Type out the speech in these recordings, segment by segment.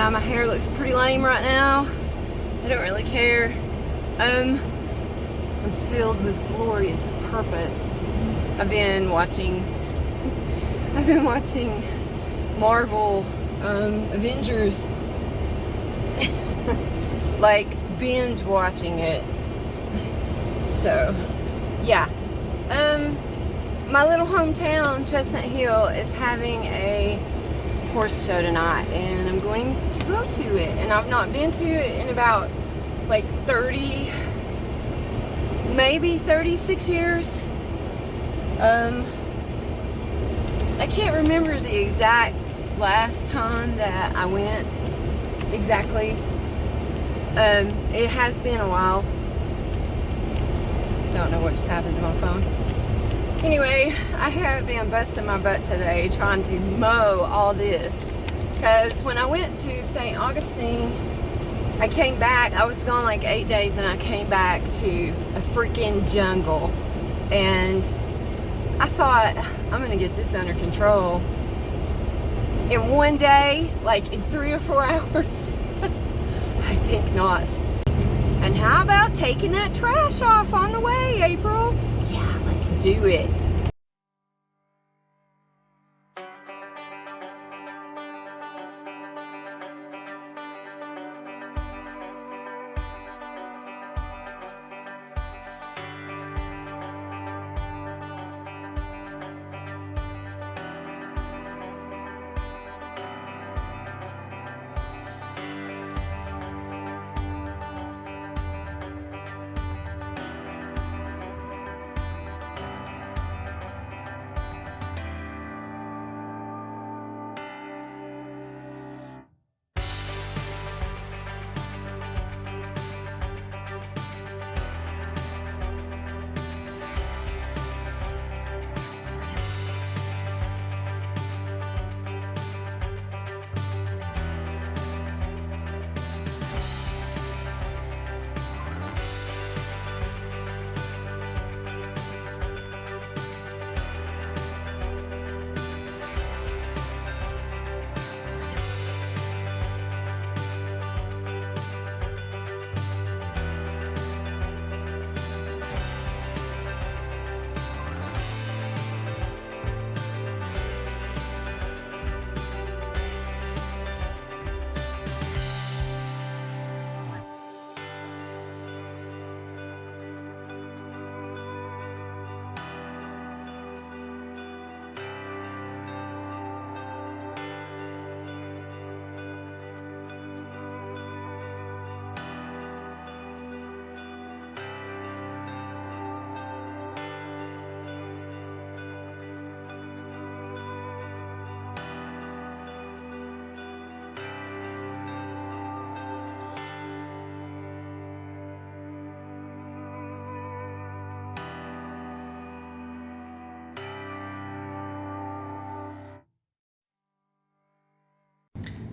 Yeah, my hair looks pretty lame right now. I don't really care. I'm filled with glorious purpose. I've been watching Marvel Avengers, like binge watching it. So yeah, my little hometown Chestnut Hill is having a horse show tonight, and I'm going to go to it. And I've not been to it in about like 36 years. I can't remember the exact last time that I went exactly. It has been a while. Don't know what just happened to my phone. Anyway, I have been busting my butt today trying to mow all this, because when I went to St. Augustine, I came back. I was gone like 8 days, and I came back to a freaking jungle. And I thought, I'm gonna get this under control in one day, like in 3 or 4 hours. I think not. And how about taking that trash off on the way, April? Yeah, let's do it.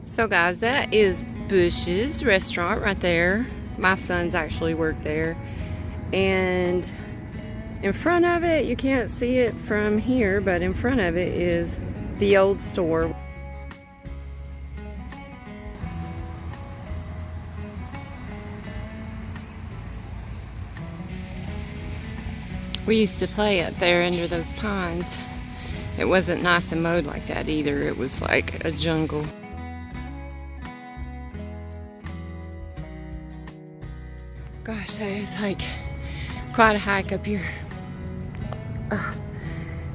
So guys, that is Bush's restaurant right there. My sons actually work there. And in front of it, you can't see it from here, but in front of it is the old store. We used to play up there under those pines. It wasn't nice and mowed like that either. It was like a jungle. Gosh, that is like quite a hike up here.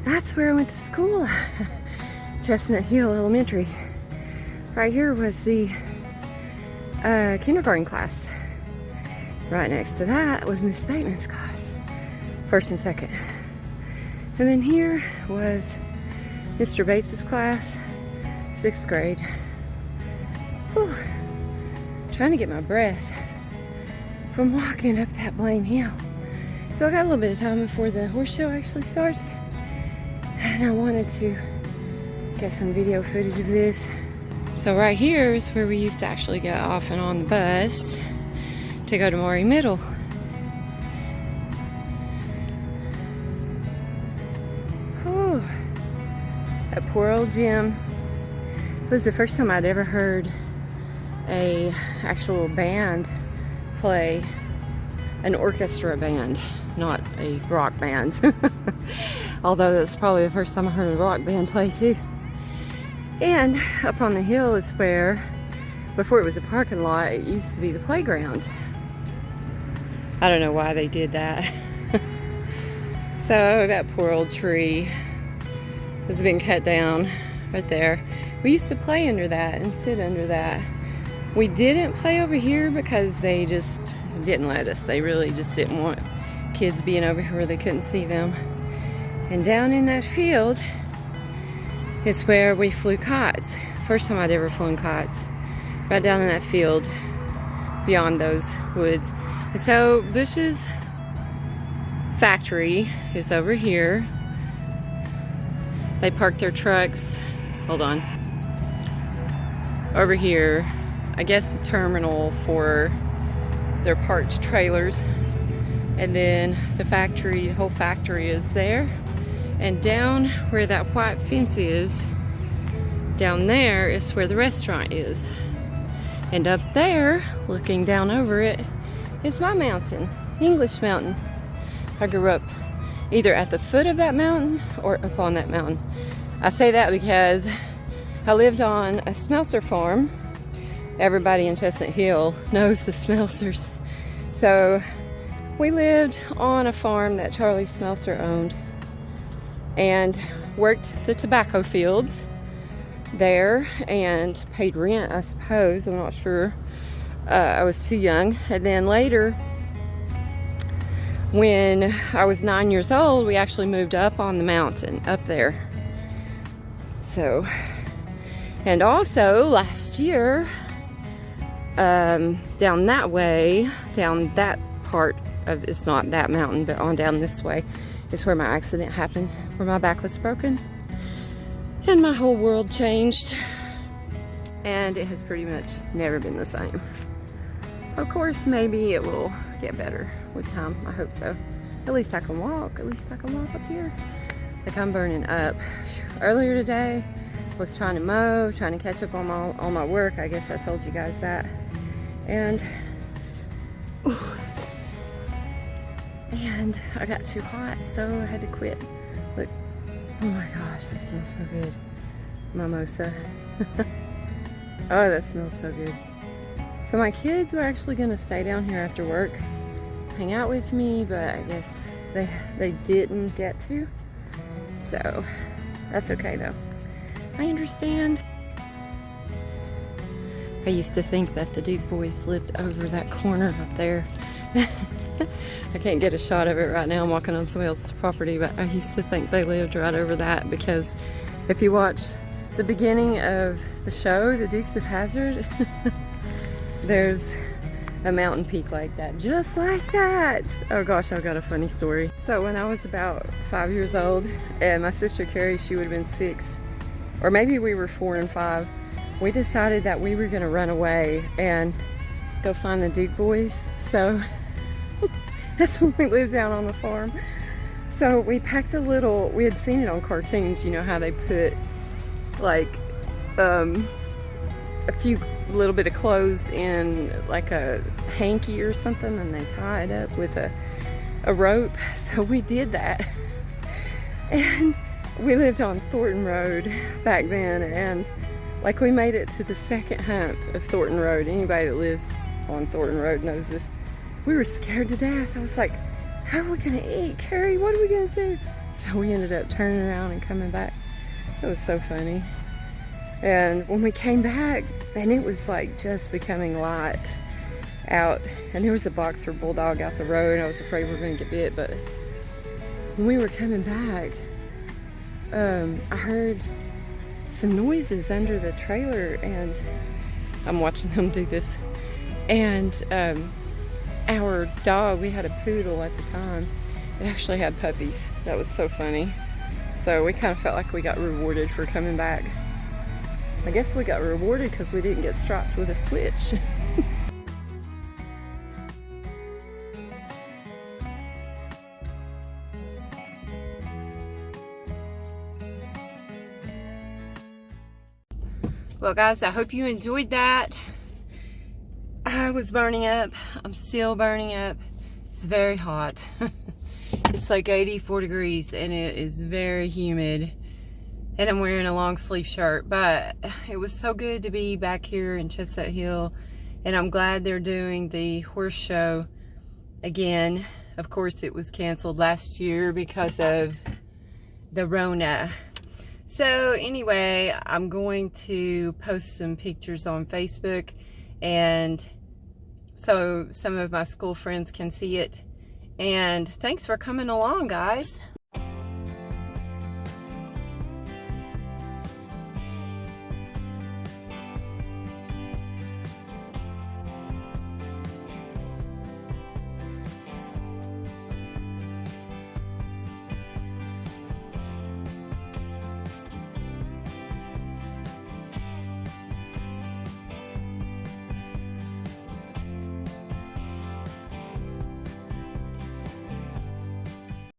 That's where I went to school. Chestnut Hill Elementary. Right here was the kindergarten class. Right next to that was Miss Bateman's class, 1st and 2nd. And then here was Mr. Bates's class, 6th grade. Whew. Trying to get my breath from walking up that blame hill. So I got a little bit of time before the horse show actually starts, and I wanted to get some video footage of this. So right here is where we used to actually get off and on the bus to go to Maury Middle. Oh, that poor old gym. It was the first time I'd ever heard a actual band play, an orchestra band, not a rock band. Although that's probably the first time I heard a rock band play too. And up on the hill is where, before it was a parking lot, it used to be the playground. I don't know why they did that. So that poor old tree has been cut down right there. We used to play under that and sit under that. We didn't play over here because they just didn't let us. They really just didn't want kids being over here where they couldn't see them. And down in that field is where we flew kites. First time I'd ever flown kites. Right down in that field beyond those woods. And so Bush's factory is over here. They park their trucks, hold on, over here. I guess the terminal for their parked trailers. And then the factory, the whole factory is there. And down where that white fence is, down there is where the restaurant is. And up there, looking down over it, is my mountain, English Mountain. I grew up either at the foot of that mountain or up on that mountain. I say that because I lived on a Smelser farm. Everybody in Chestnut Hill knows the Smelsers. So we lived on a farm that Charlie Smelser owned and worked the tobacco fields there and paid rent, I suppose. I'm not sure. I was too young. And then later, when I was 9 years old, we actually moved up on the mountain up there. So, and also last year, down that way, down that part of, it's not that mountain, but on down this way is where my accident happened, where my back was broken and my whole world changed, and it has pretty much never been the same. Of course, maybe it will get better with time. I hope so. At least I can walk. At least I can walk up here. Like, I'm burning up. Earlier today, I was trying to mow, trying to catch up on my work. I guess I told you guys that. And I got too hot, so I had to quit. Look, oh my gosh, that smells so good. Mimosa. Oh, that smells so good. So my kids were actually gonna stay down here after work, hang out with me, but I guess they didn't get to. So that's okay though. I understand. I used to think that the Duke boys lived over that corner up there. I can't get a shot of it right now. I'm walking on somebody else's property, but I used to think they lived right over that, because if you watch the beginning of the show, The Dukes of Hazzard, there's a mountain peak like that, just like that. Oh gosh, I've got a funny story. So when I was about 5 years old, and my sister Carrie, she would have been 6, or maybe we were 4 and 5, we decided that we were gonna run away and go find the Duke boys. So that's when we lived down on the farm. So we packed a little, we had seen it on cartoons, you know how they put like a few little bit of clothes in like a hanky or something, and they tie it up with a rope. So we did that. And we lived on Thornton Road back then, and like we made it to the second hump of Thornton Road. Anybody that lives on Thornton Road knows this. We were scared to death. I was like, how are we gonna eat, Carrie? What are we gonna do? So we ended up turning around and coming back. It was so funny. And when we came back, and it was like just becoming light out, and there was a boxer bulldog out the road. I was afraid we were gonna get bit, but when we were coming back, I heard some noises under the trailer, and I'm watching them do this. And our dog, we had a poodle at the time, it actually had puppies. That was so funny. So we kind of felt like we got rewarded for coming back. I guess we got rewarded because we didn't get strapped with a switch. Well guys, I hope you enjoyed that. I was burning up. I'm still burning up. It's very hot. It's like 84 degrees and it is very humid. And I'm wearing a long sleeve shirt. But it was so good to be back here in Chestnut Hill. And I'm glad they're doing the horse show again. Of course, it was canceled last year because of the Rona. So anyway, I'm going to post some pictures on Facebook, and so some of my school friends can see it. And thanks for coming along, guys.